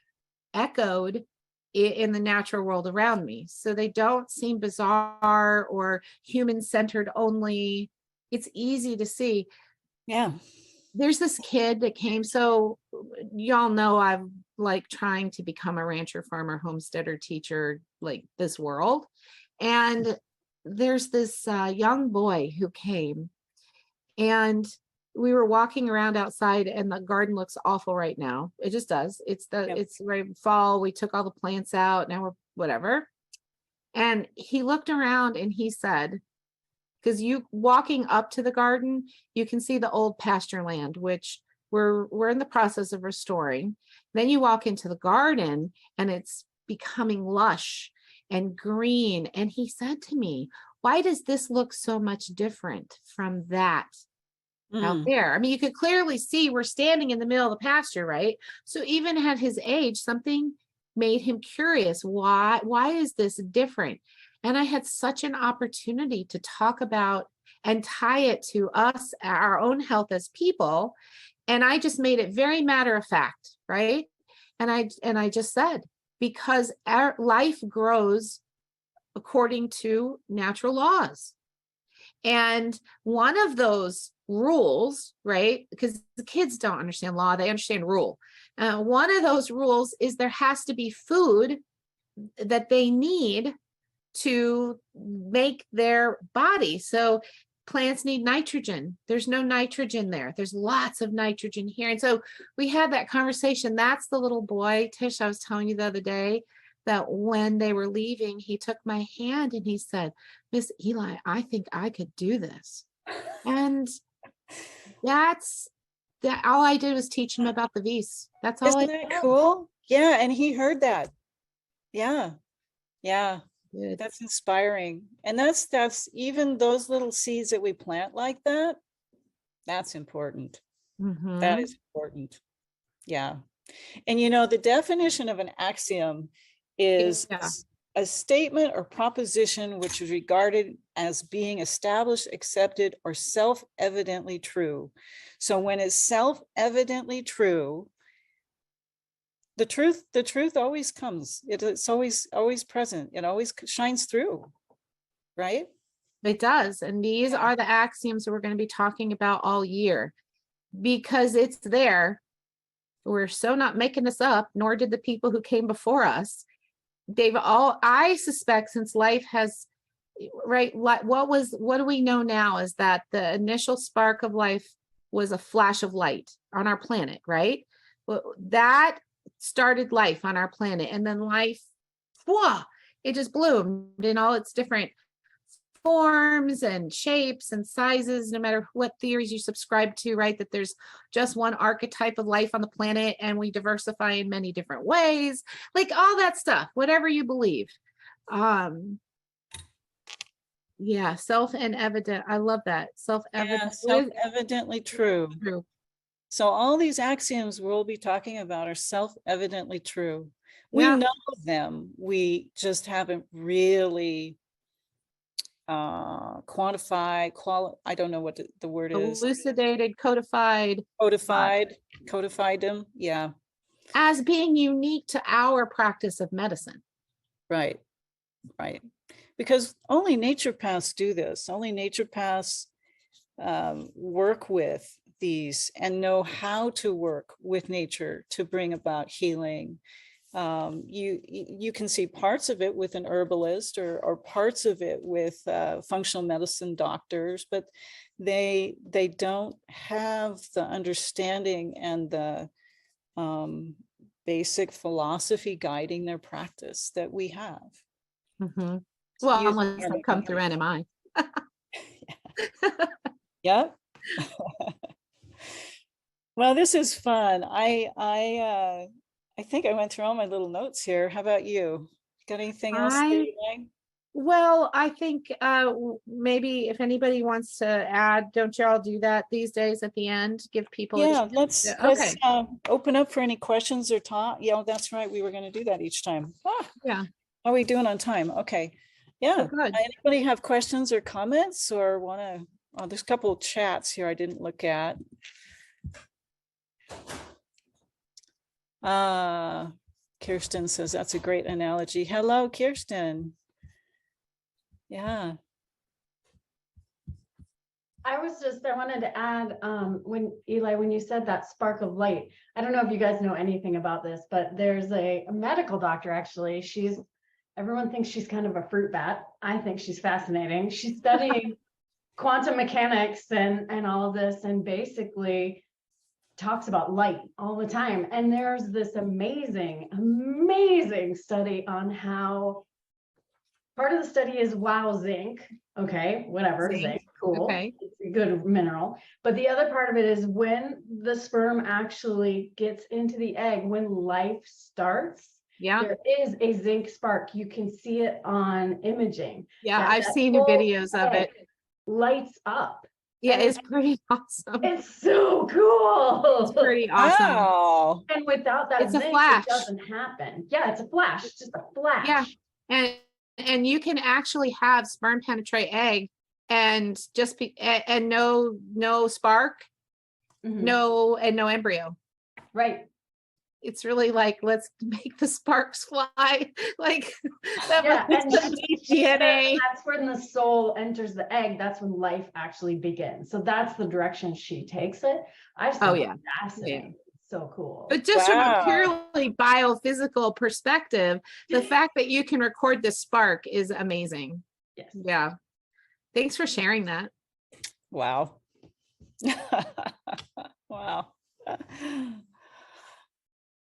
Speaker 1: echoed in the natural world around me. So they don't seem bizarre or human-centered only. It's easy to see.
Speaker 2: Yeah.
Speaker 1: There's this kid that came. So y'all know I'm like trying to become a rancher, farmer, homesteader, teacher, like this world. And there's this young boy who came, and we were walking around outside, and the garden looks awful right now. It just does. It's right fall. We took all the plants out. Now we're whatever. And he looked around and he said, because you walking up to the garden, you can see the old pasture land, which we're in the process of restoring. Then you walk into the garden and it's becoming lush and green. And he said to me, why does this look so much different from that out there? I mean, you could clearly see we're standing in the middle of the pasture, right? So even at his age, something made him curious. Why is this different? And I had such an opportunity to talk about and tie it to us, our own health as people. And I just made it very matter of fact, right? And I just said, because our life grows according to natural laws. And one of those rules, right? Because the kids don't understand law, they understand rule. One of those rules is there has to be food that they need to make their body. So plants need nitrogen. There's no nitrogen there. There's lots of nitrogen here. And so we had that conversation. That's the little boy, Tish, I was telling you the other day, that when they were leaving, he took my hand and he said, Miss Eli, I think I could do this. And that's that. All I did was teach him about the vis. That's all.
Speaker 2: Isn't that cool? Yeah. And he heard that. Yeah. Yeah.
Speaker 1: Good.
Speaker 2: That's inspiring. And that's even those little seeds that we plant like that. That's important.
Speaker 1: Mm-hmm.
Speaker 2: That is important. Yeah. And the definition of an axiom is a statement or proposition which is regarded as being established, accepted, or self-evidently true. So when it's self-evidently true, the truth always comes. It's always present. It always shines through, right?
Speaker 1: It does. And these are the axioms that we're going to be talking about all year, because it's there. We're so not making this up, nor did the people who came before us. I suspect, since life has, right, what do we know now is that the initial spark of life was a flash of light on our planet, right? Well, that started life on our planet, and then life, it just bloomed in all its different forms and shapes and sizes, no matter what theories you subscribe to, right? That there's just one archetype of life on the planet and we diversify in many different ways, like all that stuff, whatever you believe. Yeah, self and evident. I love that. Self-evident.
Speaker 2: Yeah, self-evidently true.
Speaker 1: True.
Speaker 2: So all these axioms we'll be talking about are self-evidently true. We know them. We just haven't really quantified, I don't know what the word is.
Speaker 1: Elucidated, codified
Speaker 2: them. Yeah.
Speaker 1: As being unique to our practice of medicine.
Speaker 2: Right. because only naturopaths do this. Only naturopaths work with these and know how to work with nature to bring about healing. You can see parts of it with an herbalist or parts of it with functional medicine doctors, but they don't have the understanding and the basic philosophy guiding their practice that we have.
Speaker 1: Mhm. Well,
Speaker 2: Using
Speaker 1: unless
Speaker 2: our
Speaker 1: they come through NMI.
Speaker 2: Yep. Well, this is fun. I think I went through all my little notes here. How about you? Got anything else that you like?
Speaker 1: Well, I think maybe if anybody wants to add, don't y'all do that these days at the end? Give people a
Speaker 2: Yeah,
Speaker 1: chance
Speaker 2: let's open up for any questions or talk. Yeah, that's right. We were going to do that each time.
Speaker 1: Yeah.
Speaker 2: How are we doing on time? Okay. Yeah.
Speaker 1: Good.
Speaker 2: Anybody have questions or comments or want to? Oh, there's a couple of chats here I didn't look at. Kirsten says that's a great analogy. Hello, Kirsten. Yeah.
Speaker 3: I wanted to add, when Eli, when you said that spark of light, I don't know if you guys know anything about this, but there's a medical doctor, actually. Everyone thinks she's kind of a fruit bat. I think she's fascinating. She's studying quantum mechanics and all of this, and basically talks about light all the time. And there's this amazing study on how part of the study is zinc. Okay, whatever, zinc, cool.
Speaker 1: Okay.
Speaker 3: It's a good mineral. But the other part of it is when the sperm actually gets into the egg, when life starts,
Speaker 1: Yeah.
Speaker 3: there is a zinc spark. You can see it on imaging.
Speaker 1: Yeah. I've seen
Speaker 3: whole
Speaker 1: videos of it.
Speaker 3: Lights up.
Speaker 1: Yeah.
Speaker 3: And
Speaker 1: It's pretty awesome.
Speaker 3: It's so cool.
Speaker 1: It's pretty awesome.
Speaker 2: Wow.
Speaker 3: And without that
Speaker 1: It's a
Speaker 3: zinc,
Speaker 1: flash.
Speaker 3: it doesn't happen. Yeah, it's a flash. It's just a flash.
Speaker 1: Yeah. And you can actually have sperm penetrate egg and just be and no spark,
Speaker 3: Mhm.
Speaker 1: no embryo.
Speaker 3: Right.
Speaker 1: It's really like, let's make the sparks fly. Like that
Speaker 3: Yeah,
Speaker 1: was
Speaker 3: and
Speaker 1: DNA.
Speaker 3: that's when the soul enters the egg. That's when life actually begins. So that's the direction she takes it. I just think it's fascinating. So cool.
Speaker 1: But just from a
Speaker 2: Wow.
Speaker 1: purely biophysical perspective, the fact that you can record the spark is amazing.
Speaker 3: Yes.
Speaker 1: Yeah. Thanks for sharing that.
Speaker 2: Wow. Wow.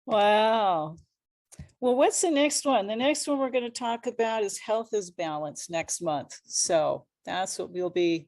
Speaker 2: Wow. Well, what's the next one? The next one we're going to talk about is health is balance next month. So that's what we'll be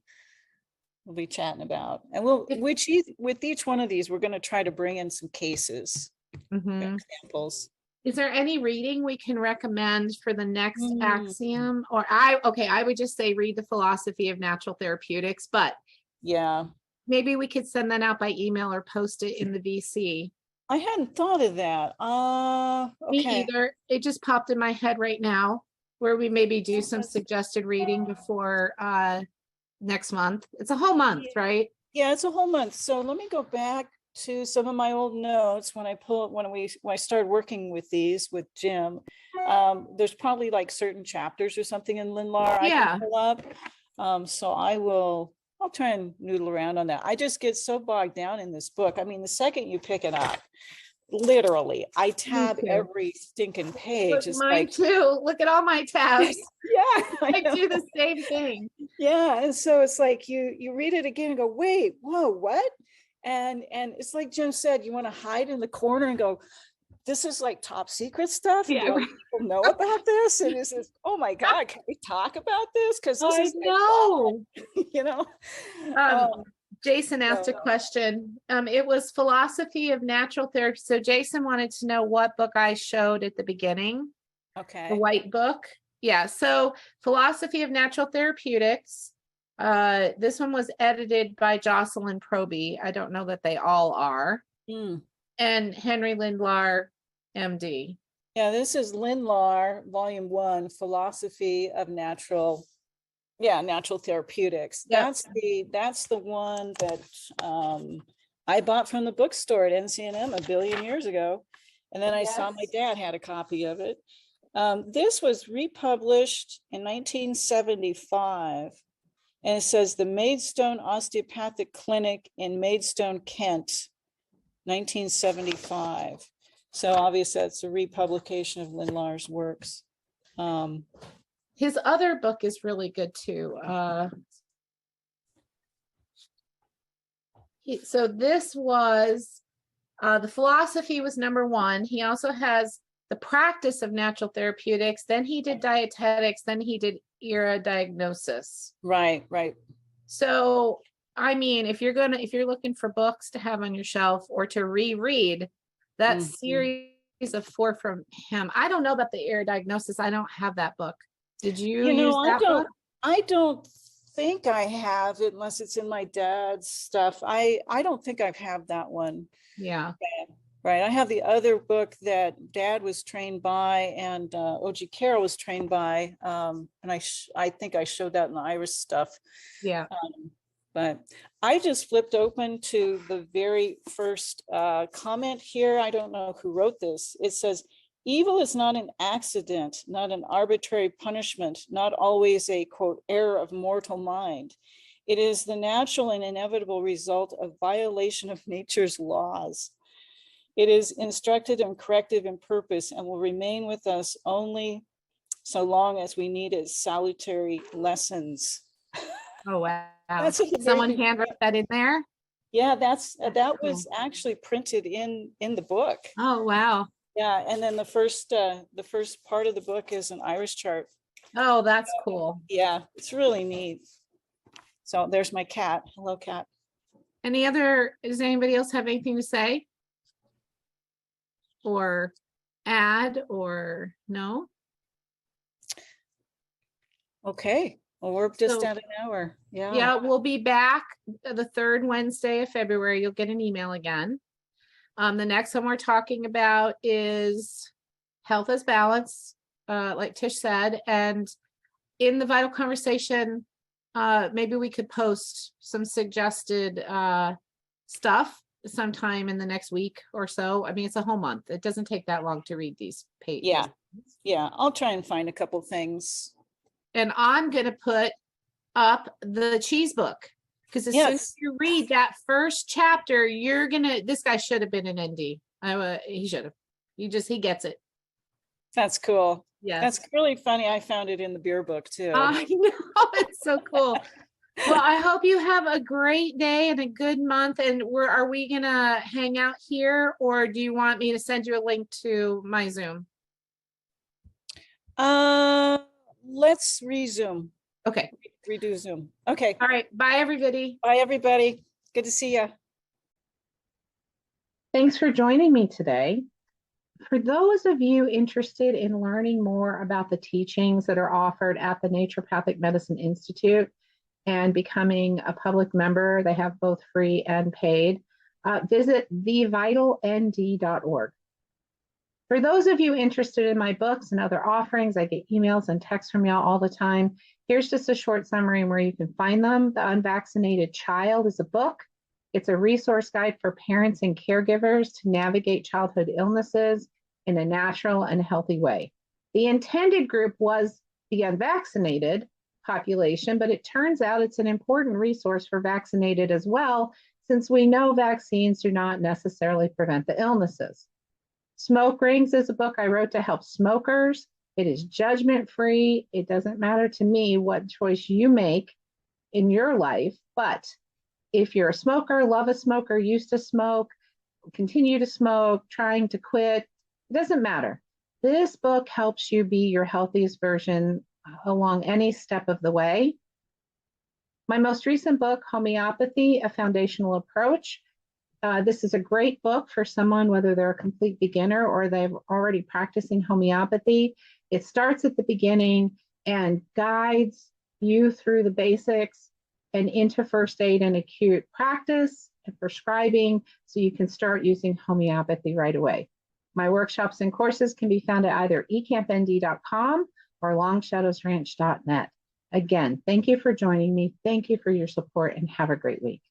Speaker 2: chatting about. And with each one of these, we're going to try to bring in some cases, examples.
Speaker 1: Is there any reading we can recommend for the next Axiom? Or I would just say read the Philosophy of Natural Therapeutics, but
Speaker 2: yeah,
Speaker 1: maybe we could send that out by email or post it in the VC.
Speaker 2: I hadn't thought of that.
Speaker 1: Me
Speaker 2: Okay.
Speaker 1: either. It just popped in my head right now, where we maybe do some suggested reading before next month. It's a whole month, right?
Speaker 2: Yeah, it's a whole month. So let me go back to some of my old notes when I started working with these with Jim. There's probably like certain chapters or something in Linlar I can pull up. So I'll try and noodle around on that. I just get so bogged down in this book. I mean, the second you pick it up, literally, I tab every stinking page.
Speaker 1: It's mine too. Look at all my tabs.
Speaker 2: Yeah,
Speaker 1: I do the same thing.
Speaker 2: Yeah, and so it's like you read it again and go, wait, whoa, what? And it's like Jim said, you want to hide in the corner and go, this is like top secret stuff.
Speaker 1: Yeah,
Speaker 2: and people know about this, and this is, oh my God, can we talk about this? Because this is
Speaker 1: know.
Speaker 2: You know.
Speaker 1: Jason asked a question. It was Philosophy of Natural Therapy. So Jason wanted to know what book I showed at the beginning.
Speaker 2: Okay.
Speaker 1: The white book. Yeah. So Philosophy of Natural Therapeutics. This one was edited by Jocelyn Proby. I don't know that they all are. And Henry Lindlar, MD.
Speaker 2: Yeah, this is Lindlar, Volume 1, Philosophy of Natural Therapeutics.
Speaker 1: Yep.
Speaker 2: That's the one that I bought from the bookstore at NCNM a billion years ago. And then I saw my dad had a copy of it. This was republished in 1975, and it says the Maidstone Osteopathic Clinic in Maidstone, Kent, 1975. So obviously that's a republication of Lindlar's works.
Speaker 1: His other book is really good too. So this was, the philosophy was number one. He also has the practice of natural therapeutics. Then he did dietetics. Then he did era diagnosis.
Speaker 2: Right, right.
Speaker 1: So, I mean, if you're looking for books to have on your shelf or to reread, that series of 4 from him. I don't know about the era diagnosis. I don't have that book. Did you use that book?
Speaker 2: I don't think I have it unless it's in my dad's stuff. I don't think I've had that one.
Speaker 1: Yeah.
Speaker 2: Right. I have the other book that Dad was trained by and O.G. Carroll was trained by. And I think I showed that in the Irish stuff.
Speaker 1: Yeah.
Speaker 2: But I just flipped open to the very first comment here. I don't know who wrote this. It says, evil is not an accident, not an arbitrary punishment, not always a, quote, error of mortal mind. It is the natural and inevitable result of violation of nature's laws. It is instructive and corrective in purpose and will remain with us only so long as we need its salutary lessons.
Speaker 1: Oh, wow.
Speaker 2: Someone
Speaker 1: handwrote that in there?
Speaker 2: Yeah, that
Speaker 1: cool.
Speaker 2: was actually printed in the book.
Speaker 1: Oh, wow.
Speaker 2: Yeah, and then the first part of the book is an Irish chart.
Speaker 1: Oh, that's cool.
Speaker 2: Yeah, it's really neat. So there's my cat. Hello, cat.
Speaker 1: Does anybody else have anything to say? Or add or no?
Speaker 2: Okay. Well, we're just
Speaker 1: So,
Speaker 2: at an hour. Yeah.
Speaker 1: Yeah, we'll be back the third Wednesday of February. You'll get an email again. The next one we're talking about is health as balance, like Tish said. And in the Vital Conversation, maybe we could post some suggested stuff sometime in the next week or so. I mean, it's a whole month. It doesn't take that long to read these pages.
Speaker 2: Yeah. I'll try and find a couple things.
Speaker 1: And I'm going to put up the cheese book. Because as soon as you read that first chapter, this guy should have been an ND. He should have. He gets it.
Speaker 2: That's cool.
Speaker 1: Yeah.
Speaker 2: That's really funny. I found it in the beer book too.
Speaker 1: I know, it's so cool. Well, I hope you have a great day and a good month. And are we going to hang out here, or do you want me to send you a link to my Zoom?
Speaker 2: Let's resume.
Speaker 1: Okay.
Speaker 2: Redo Zoom. Okay.
Speaker 1: All right. Bye, everybody.
Speaker 2: Bye, everybody. Good to see you.
Speaker 1: Thanks for joining me today. For those of you interested in learning more about the teachings that are offered at the Naturopathic Medicine Institute and becoming a public member, they have both free and paid, visit thevitalnd.org. For those of you interested in my books and other offerings, I get emails and texts from y'all all the time. Here's just a short summary where you can find them. The Unvaccinated Child is a book. It's a resource guide for parents and caregivers to navigate childhood illnesses in a natural and healthy way. The intended group was the unvaccinated population, but it turns out it's an important resource for vaccinated as well, since we know vaccines do not necessarily prevent the illnesses. Smoke Rings is a book I wrote to help smokers. It is judgment-free. It doesn't matter to me what choice you make in your life, but if you're a smoker, love a smoker, used to smoke, continue to smoke, trying to quit, it doesn't matter. This book helps you be your healthiest version along any step of the way. My most recent book, Homeopathy, A Foundational Approach. This is a great book for someone, whether they're a complete beginner or they're already practicing homeopathy. It starts at the beginning and guides you through the basics and into first aid and acute practice and prescribing, so you can start using homeopathy right away. My workshops and courses can be found at either ecampnd.com or longshadowsranch.net. Again, thank you for joining me. Thank you for your support, and have a great week.